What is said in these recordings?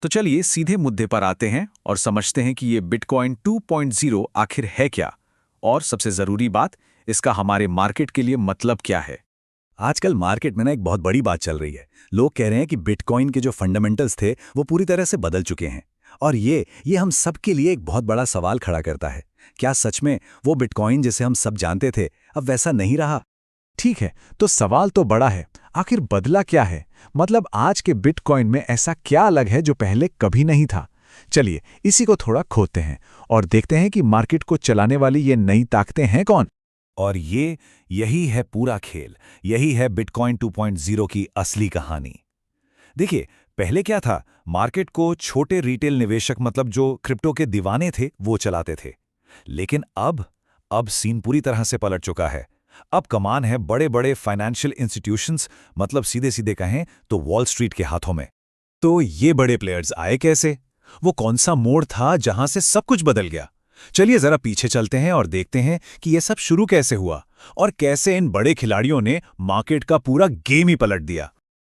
तो चलिए सीधे मुद्दे पर आते हैं और समझते हैं कि ये बिटकॉइन 2.0 आखिर है क्या, और सबसे जरूरी बात, इसका हमारे मार्केट के लिए मतलब क्या है। आजकल मार्केट में ना एक बहुत बड़ी बात चल रही है। लोग कह रहे हैं कि बिटकॉइन के जो फंडामेंटल्स थे वो पूरी तरह से बदल चुके हैं। और ये हम सब के लिए एक बहुत बड़ा सवाल खड़ा करता है। क्या सच में वो बिटकॉइन जिसे हम सब जानते थे अब वैसा नहीं रहा? ठीक है, तो सवाल तो बड़ा है। आखिर बदला क्या है? मतलब आज के बिटकॉइन में ऐसा क्या अलग है जो पहले कभी नहीं था? चलिए इसी को थोड़ा खोदते हैं और देखते हैं कि मार्केट को चलाने वाली ये नई ताकतें हैं कौन। और यही है पूरा खेल। यही है बिटकॉइन 2.0 की असली कहानी। देखिए, पहले क्या था? मार्केट को छोटे रिटेल निवेशक, मतलब जो क्रिप्टो के दीवाने थे, वो चलाते थे। लेकिन अब सीन पूरी तरह से पलट चुका है। अब कमान है बड़े बड़े फाइनेंशियल इंस्टीट्यूशंस, मतलब सीधे सीधे कहें तो वॉल स्ट्रीट के हाथों में। तो ये बड़े प्लेयर्स आए कैसे? वो कौन सा मोड़ था जहां से सब कुछ बदल गया? चलिए जरा पीछे चलते हैं और देखते हैं कि ये सब शुरू कैसे हुआ और कैसे इन बड़े खिलाड़ियों ने मार्केट का पूरा गेम ही पलट दिया।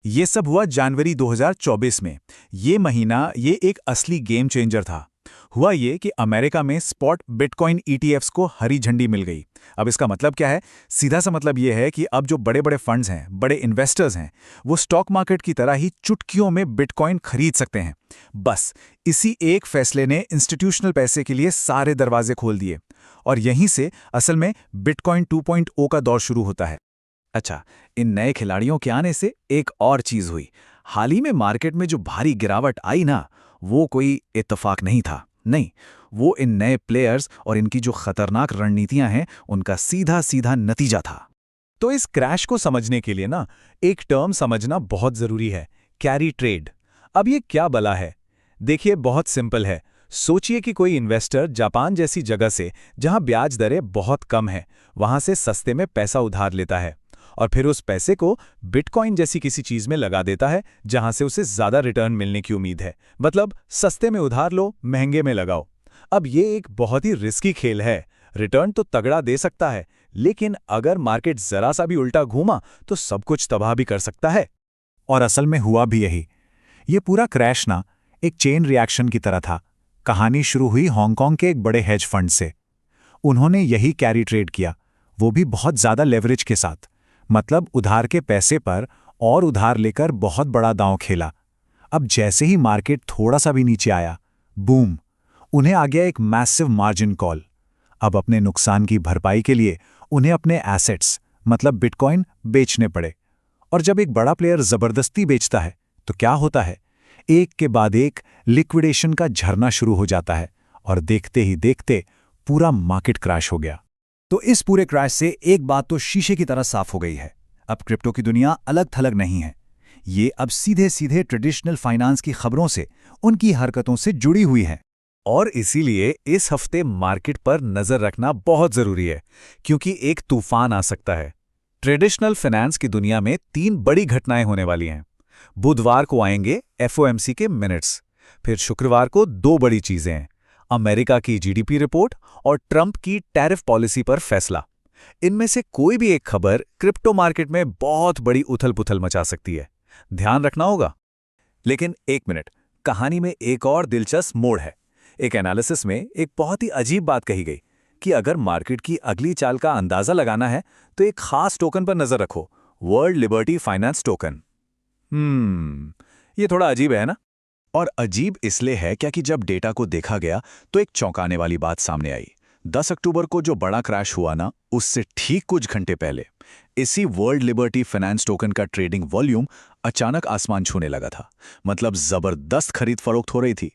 ये सब हुआ जनवरी 2024 में। ये महीना ये एक असली गेम चेंजर था। हुआ ये कि अमेरिका में स्पॉट बिटकॉइन ईटीएफ्स को हरी झंडी मिल गई। अब इसका मतलब क्या है? सीधा सा मतलब ये है कि अब जो बड़े बड़े फंड्स हैं, बड़े इन्वेस्टर्स हैं, वो स्टॉक मार्केट की तरह ही चुटकियों में बिटकॉइन खरीद सकते हैं। बस इसी एक फैसले ने इंस्टीट्यूशनल पैसे के लिए सारे दरवाजे खोल दिए और यहीं से असल में बिटकॉइन 2.0 का दौर शुरू होता है। अच्छा, इन नए खिलाड़ियों के आने से एक और चीज हुई। हाल ही में मार्केट में जो भारी गिरावट आई ना, वो कोई इत्तेफाक नहीं था। नहीं, वो इन नए प्लेयर्स और इनकी जो खतरनाक रणनीतियां हैं, उनका सीधा सीधा नतीजा था। तो इस क्रैश को समझने के लिए ना एक टर्म समझना बहुत जरूरी है, कैरी ट्रेड। अब ये क्या बला है? देखिए, बहुत सिंपल है। सोचिए कि कोई इन्वेस्टर जापान जैसी जगह से, जहां ब्याज दरें बहुत कम हैं, वहां से सस्ते में पैसा उधार लेता है और फिर उस पैसे को बिटकॉइन जैसी किसी चीज में लगा देता है जहां से उसे ज्यादा रिटर्न मिलने की उम्मीद है। मतलब सस्ते में उधार लो, महंगे में लगाओ। अब ये एक बहुत ही रिस्की खेल है। रिटर्न तो तगड़ा दे सकता है, लेकिन अगर मार्केट जरा सा भी उल्टा घूमा तो सब कुछ तबाह भी कर सकता है। और असल में हुआ भी यही। ये पूरा क्रैश ना एक चेन रिएक्शन की तरह था। कहानी शुरू हुई हांगकांग के एक बड़े हेज फंड से। उन्होंने यही कैरी ट्रेड किया, वो भी बहुत ज्यादा लेवरेज के साथ। मतलब उधार के पैसे पर और उधार लेकर बहुत बड़ा दांव खेला। अब जैसे ही मार्केट थोड़ा सा भी नीचे आया, बूम, उन्हें आ गया एक मैसिव मार्जिन कॉल। अब अपने नुकसान की भरपाई के लिए उन्हें अपने एसेट्स, मतलब बिटकॉइन, बेचने पड़े। और जब एक बड़ा प्लेयर जबरदस्ती बेचता है तो क्या होता है? एक के बाद एक लिक्विडेशन का झरना शुरू हो जाता है और देखते ही देखते पूरा मार्केट क्रैश हो गया। तो इस पूरे क्रैश से एक बात तो शीशे की तरह साफ हो गई है। अब क्रिप्टो की दुनिया अलग थलग नहीं है। ये अब सीधे सीधे ट्रेडिशनल फाइनेंस की खबरों से, उनकी हरकतों से जुड़ी हुई है। और इसीलिए इस हफ्ते मार्केट पर नजर रखना बहुत जरूरी है, क्योंकि एक तूफान आ सकता है। ट्रेडिशनल फाइनेंस की दुनिया में 3 बड़ी घटनाएं होने वाली हैं। बुधवार को आएंगे एफओएमसी के मिनट्स। फिर शुक्रवार को 2 बड़ी चीजें हैं, अमेरिका की जीडीपी रिपोर्ट और ट्रंप की टैरिफ पॉलिसी पर फैसला। इनमें से कोई भी एक खबर क्रिप्टो मार्केट में बहुत बड़ी उथल-पुथल मचा सकती है। ध्यान रखना होगा। लेकिन एक मिनट, कहानी में एक और दिलचस्प मोड़ है। एक एनालिसिस में एक बहुत ही अजीब बात कही गई कि अगर मार्केट की अगली चाल का अंदाजा लगाना है तो एक खास टोकन पर नजर रखो, वर्ल्ड लिबर्टी फाइनेंस टोकन। ये थोड़ा अजीब है ना? और अजीब इसलिए है क्योंकि जब डेटा को देखा गया तो एक चौंकाने वाली बात सामने आई। 10 अक्टूबर को जो बड़ा क्रैश हुआ ना, उससे ठीक कुछ घंटे पहले इसी वर्ल्ड लिबर्टी फाइनेंस टोकन का ट्रेडिंग वॉल्यूम अचानक आसमान छूने लगा था। मतलब जबरदस्त खरीद फरोख्त हो रही थी।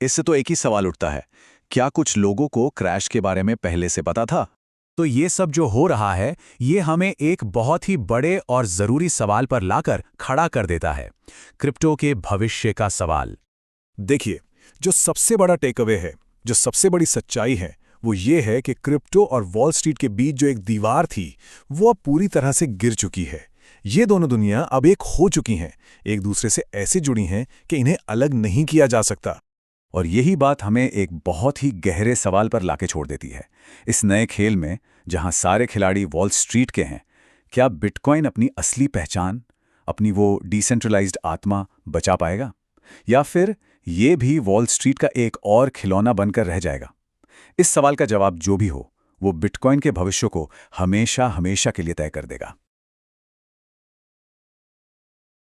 इससे तो एक ही सवाल उठता है, क्या कुछ लोगों को क्रैश के बारे में पहले से पता था? तो ये सब जो हो रहा है, ये हमें एक बहुत ही बड़े और जरूरी सवाल पर लाकर खड़ा कर देता है, क्रिप्टो के भविष्य का सवाल। देखिए, जो सबसे बड़ा टेकअवे है, जो सबसे बड़ी सच्चाई है, वो ये है कि क्रिप्टो और वॉल स्ट्रीट के बीच जो एक दीवार थी, वो अब पूरी तरह से गिर चुकी है। ये दोनों दुनिया अब एक हो चुकी हैं, एक दूसरे से ऐसे जुड़ी हैं कि इन्हें अलग नहीं किया जा सकता। और यही बात हमें एक बहुत ही गहरे सवाल पर लाके छोड़ देती है। इस नए खेल में, जहां सारे खिलाड़ी वॉल स्ट्रीट के हैं, क्या बिटकॉइन अपनी असली पहचान, अपनी वो डिसेंट्रलाइज्ड आत्मा बचा पाएगा? या फिर ये भी वॉल स्ट्रीट का एक और खिलौना बनकर रह जाएगा? इस सवाल का जवाब जो भी हो, वो बिटकॉइन के भविष्य को हमेशा हमेशा के लिए तय कर देगा।